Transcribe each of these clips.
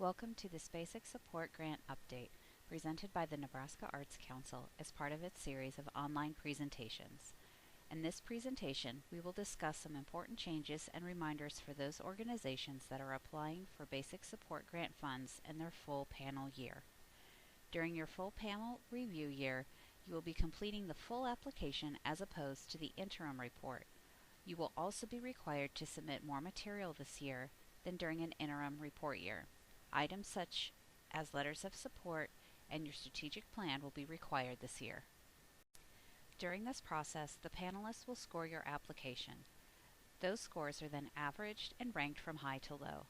Welcome to this Basic Support Grant Update, presented by the Nebraska Arts Council as part of its series of online presentations. In this presentation, we will discuss some important changes and reminders for those organizations that are applying for Basic Support Grant funds in their full panel year. During your full panel review year, you will be completing the full application as opposed to the interim report. You will also be required to submit more material this year than during an interim report year. Items such as letters of support and your strategic plan will be required this year. During this process, the panelists will score your application. Those scores are then averaged and ranked from high to low.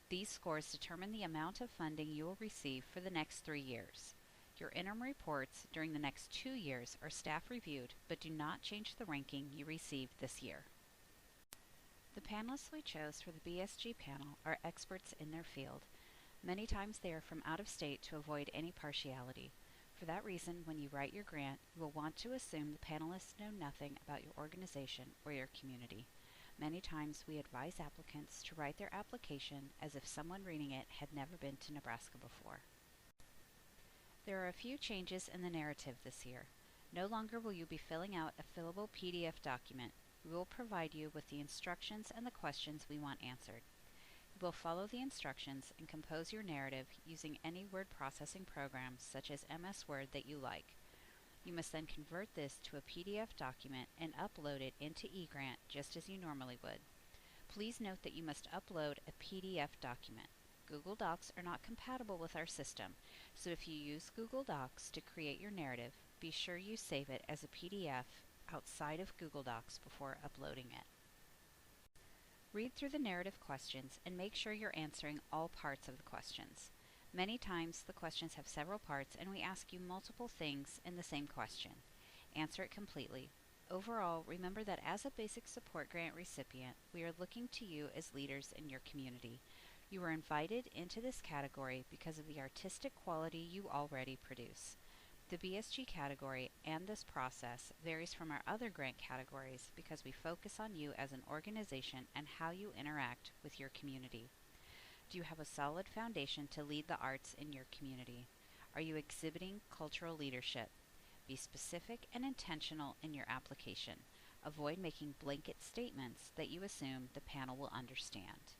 These scores determine the amount of funding you will receive for the next 3 years. Your interim reports during the next 2 years are staff reviewed but do not change the ranking you received this year. The panelists we chose for the BSG panel are experts in their field. Many times they are from out of state to avoid any partiality. For that reason, when you write your grant, you will want to assume the panelists know nothing about your organization or your community. Many times we advise applicants to write their application as if someone reading it had never been to Nebraska before. There are a few changes in the narrative this year. No longer will you be filling out a fillable PDF document. We will provide you with the instructions and the questions we want answered. You will follow the instructions and compose your narrative using any word processing programs such as MS Word that you like. You must then convert this to a PDF document and upload it into eGrant just as you normally would. Please note that you must upload a PDF document. Google Docs are not compatible with our system, so if you use Google Docs to create your narrative, be sure you save it as a PDF outside of Google Docs before uploading it. Read through the narrative questions and make sure you're answering all parts of the questions. Many times the questions have several parts and we ask you multiple things in the same question. Answer it completely. Overall, remember that as a Basic Support Grant recipient, we are looking to you as leaders in your community. You are invited into this category because of the artistic quality you already produce. The BSG category and this process varies from our other grant categories because we focus on you as an organization and how you interact with your community. Do you have a solid foundation to lead the arts in your community? Are you exhibiting cultural leadership? Be specific and intentional in your application. Avoid making blanket statements that you assume the panel will understand.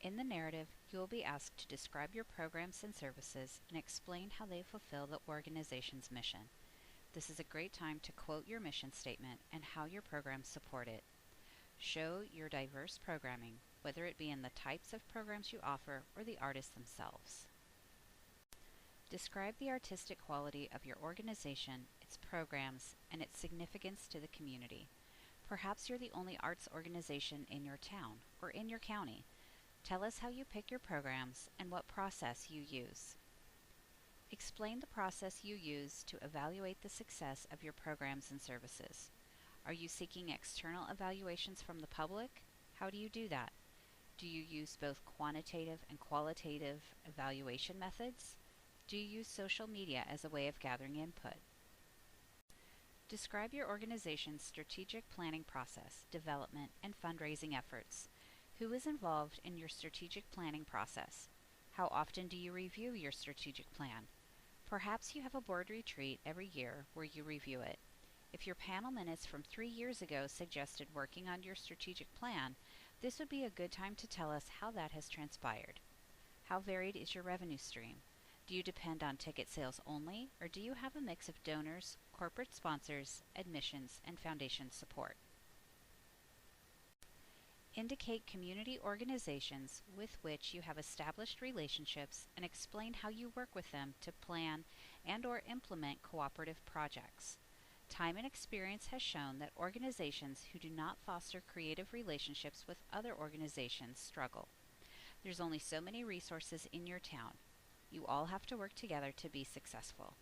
In the narrative, you will be asked to describe your programs and services and explain how they fulfill the organization's mission. This is a great time to quote your mission statement and how your programs support it. Show your diverse programming, whether it be in the types of programs you offer or the artists themselves. Describe the artistic quality of your organization, its programs, and its significance to the community. Perhaps you're the only arts organization in your town or in your county. Tell us how you pick your programs and what process you use. Explain the process you use to evaluate the success of your programs and services. Are you seeking external evaluations from the public? How do you do that? Do you use both quantitative and qualitative evaluation methods? Do you use social media as a way of gathering input? Describe your organization's strategic planning process, development, and fundraising efforts. Who is involved in your strategic planning process? How often do you review your strategic plan? Perhaps you have a board retreat every year where you review it. If your panel minutes from 3 years ago suggested working on your strategic plan, this would be a good time to tell us how that has transpired. How varied is your revenue stream? Do you depend on ticket sales only, or do you have a mix of donors, corporate sponsors, admissions, and foundation support? Indicate community organizations with which you have established relationships and explain how you work with them to plan and/or implement cooperative projects. Time and experience has shown that organizations who do not foster creative relationships with other organizations struggle. There's only so many resources in your town. You all have to work together to be successful.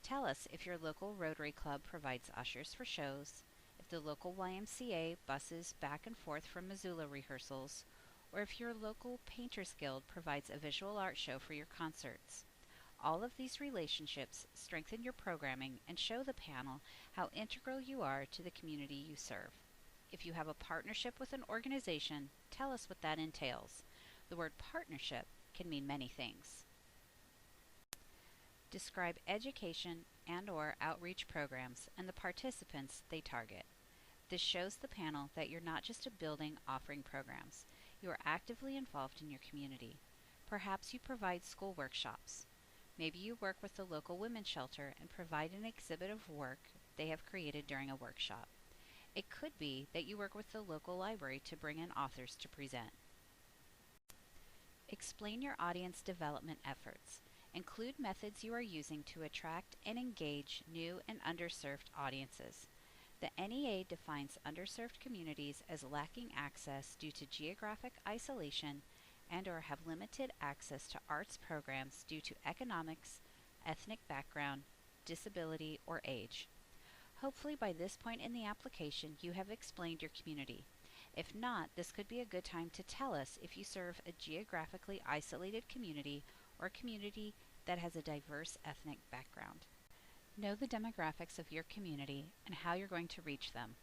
Tell us if your local Rotary Club provides ushers for shows, if the local YMCA buses back and forth from Missoula rehearsals, or if your local Painters Guild provides a visual art show for your concerts. All of these relationships strengthen your programming and show the panel how integral you are to the community you serve. If you have a partnership with an organization, tell us what that entails. The word partnership can mean many things. Describe education and/or outreach programs and the participants they target. This shows the panel that you're not just a building offering programs. You are actively involved in your community. Perhaps you provide school workshops. Maybe you work with the local women's shelter and provide an exhibit of work they have created during a workshop. It could be that you work with the local library to bring in authors to present. Explain your audience development efforts. Include methods you are using to attract and engage new and underserved audiences. The NEA defines underserved communities as lacking access due to geographic isolation and/or have limited access to arts programs due to economics, ethnic background, disability, or age. Hopefully by this point in the application you have explained your community. If not, this could be a good time to tell us if you serve a geographically isolated community or a community that has a diverse ethnic background. Know the demographics of your community and how you're going to reach them.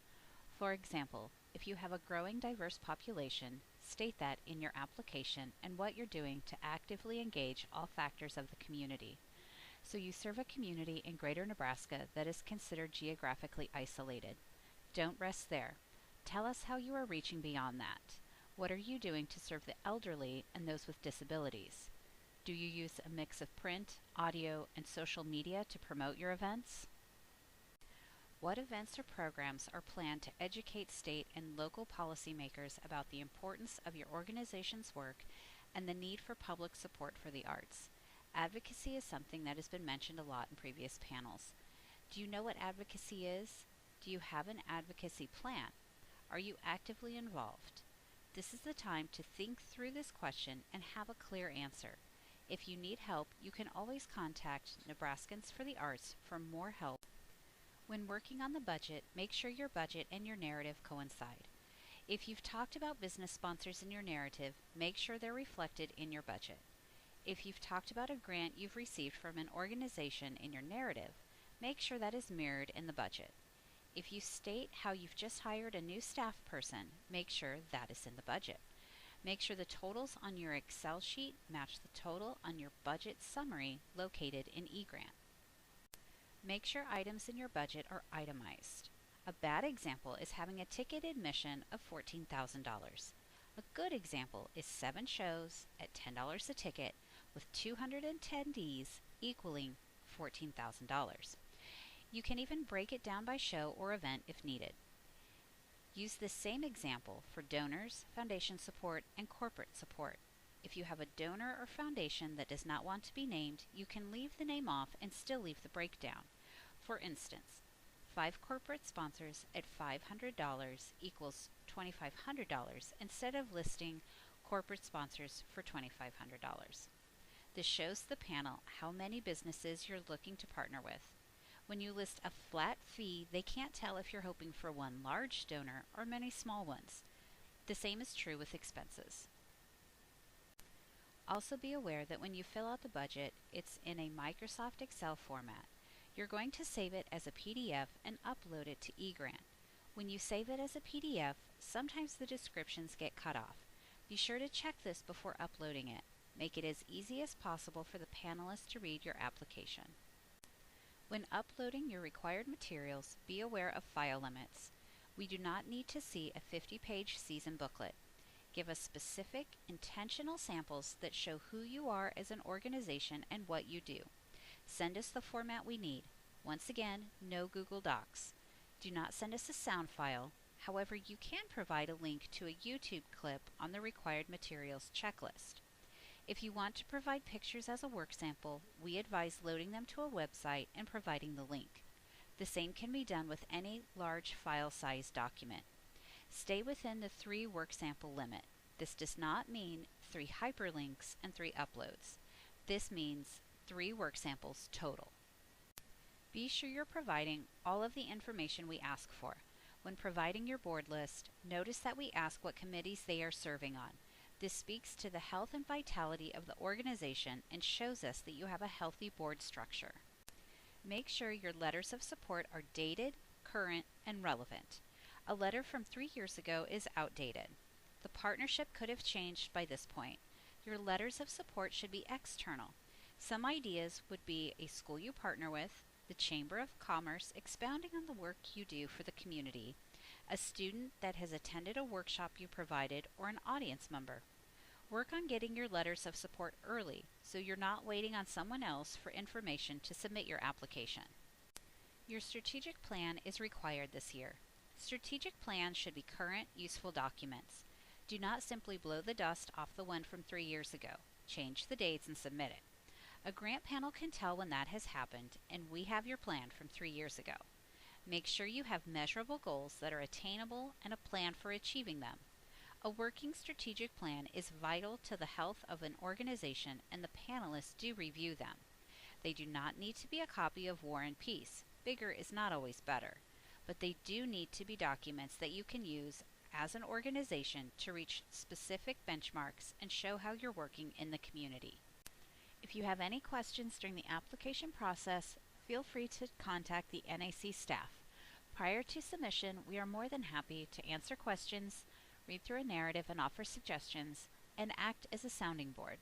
For example, if you have a growing diverse population, state that in your application and what you're doing to actively engage all factors of the community. So you serve a community in Greater Nebraska that is considered geographically isolated. Don't rest there. Tell us how you are reaching beyond that. What are you doing to serve the elderly and those with disabilities? Do you use a mix of print, audio, and social media to promote your events? What events or programs are planned to educate state and local policymakers about the importance of your organization's work and the need for public support for the arts? Advocacy is something that has been mentioned a lot in previous panels. Do you know what advocacy is? Do you have an advocacy plan? Are you actively involved? This is the time to think through this question and have a clear answer. If you need help, you can always contact Nebraskans for the Arts for more help. When working on the budget, make sure your budget and your narrative coincide. If you've talked about business sponsors in your narrative, make sure they're reflected in your budget. If you've talked about a grant you've received from an organization in your narrative, make sure that is mirrored in the budget. If you state how you've just hired a new staff person, make sure that is in the budget. Make sure the totals on your Excel sheet match the total on your budget summary located in eGrant. Make sure items in your budget are itemized. A bad example is having a ticket admission of $14,000. A good example is 7 shows at $10 a ticket with 200 attendees equaling $14,000. You can even break it down by show or event if needed. Use the same example for donors, foundation support, and corporate support. If you have a donor or foundation that does not want to be named, you can leave the name off and still leave the breakdown. For instance, 5 corporate sponsors at $500 equals $2,500 instead of listing corporate sponsors for $2,500. This shows the panel how many businesses you're looking to partner with. When you list a flat fee, they can't tell if you're hoping for one large donor or many small ones. The same is true with expenses. Also be aware that when you fill out the budget, it's in a Microsoft Excel format. You're going to save it as a PDF and upload it to eGrant. When you save it as a PDF, sometimes the descriptions get cut off. Be sure to check this before uploading it. Make it as easy as possible for the panelists to read your application. When uploading your required materials, be aware of file limits. We do not need to see a 50-page season booklet. Give us specific, intentional samples that show who you are as an organization and what you do. Send us the format we need. Once again, no Google Docs. Do not send us a sound file. However, you can provide a link to a YouTube clip on the required materials checklist. If you want to provide pictures as a work sample, we advise loading them to a website and providing the link. The same can be done with any large file size document. Stay within the 3 work sample limit. This does not mean 3 hyperlinks and 3 uploads. This means 3 work samples total. Be sure you're providing all of the information we ask for. When providing your board list, notice that we ask what committees they are serving on. This speaks to the health and vitality of the organization and shows us that you have a healthy board structure. Make sure your letters of support are dated, current, and relevant. A letter from 3 years ago is outdated. The partnership could have changed by this point. Your letters of support should be external. Some ideas would be a school you partner with, the Chamber of Commerce expounding on the work you do for the community, a student that has attended a workshop you provided, or an audience member. Work on getting your letters of support early so you're not waiting on someone else for information to submit your application. Your strategic plan is required this year. Strategic plans should be current, useful documents. Do not simply blow the dust off the one from 3 years ago. Change the dates and submit it. A grant panel can tell when that has happened, and we have your plan from 3 years ago. Make sure you have measurable goals that are attainable and a plan for achieving them. A working strategic plan is vital to the health of an organization, and the panelists do review them. They do not need to be a copy of War and Peace. Bigger is not always better. But they do need to be documents that you can use as an organization to reach specific benchmarks and show how you're working in the community. If you have any questions during the application process, feel free to contact the NAC staff. Prior to submission, we are more than happy to answer questions, read through a narrative and offer suggestions, and act as a sounding board.